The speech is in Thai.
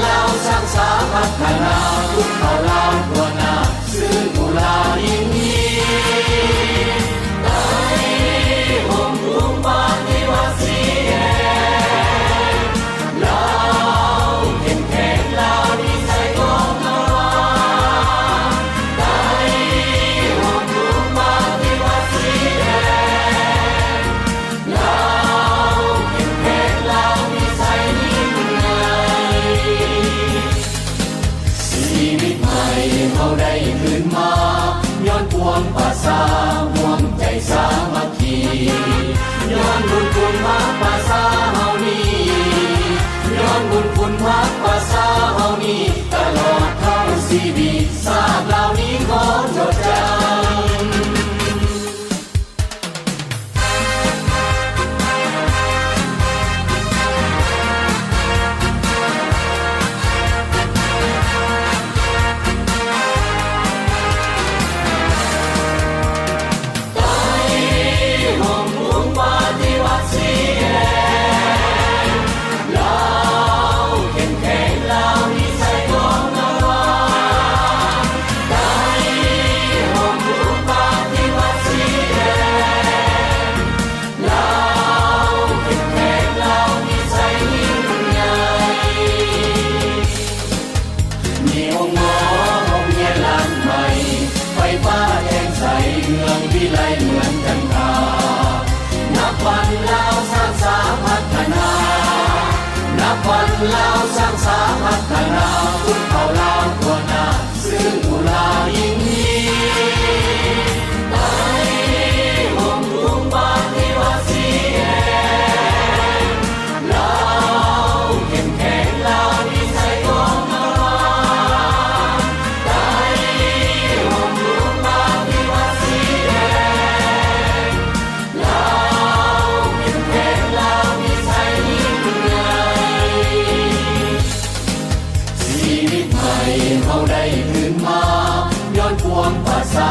ลาวสร้างสาพัฒนาทุกเขาลาวตัวหน้าซื้อกุลายิ่งนี้ไต้ห่มรุ้งปฏิวัติเสียลาวเข้มแข็งลาวดีใจของเราไต้ห่มรุ้งปฏิวัติเสียลาวเข้มแข็งลาวดีใจยิ่งใหญ่ชีวิตใหม่เขาได้คืนมาย้อนพวงภาษาห่วงใจสามัคคีย้อนบุญคุณพักภาษาเฮานี้ย้อนบุญคุณพักภาษาเฮานี้ตลอดทั้งชีวิตชาติเหล่านี้ขอจดจำวันลาวสร้างสาพัฒนานับวันลาวสร้างสาพัฒนาทุกเขาลาวตัวหน้าซึ่งกุลายิ่งนี้ไต้ห่มรุ้งปฏิวัติเสียลาวเข้มแข็งลาวดีใจของเราไต้ห่มรุ้งปฏิวัติเสียลาวชีวิตใหม่เขาได้คืนมาย้อนพวงภาษา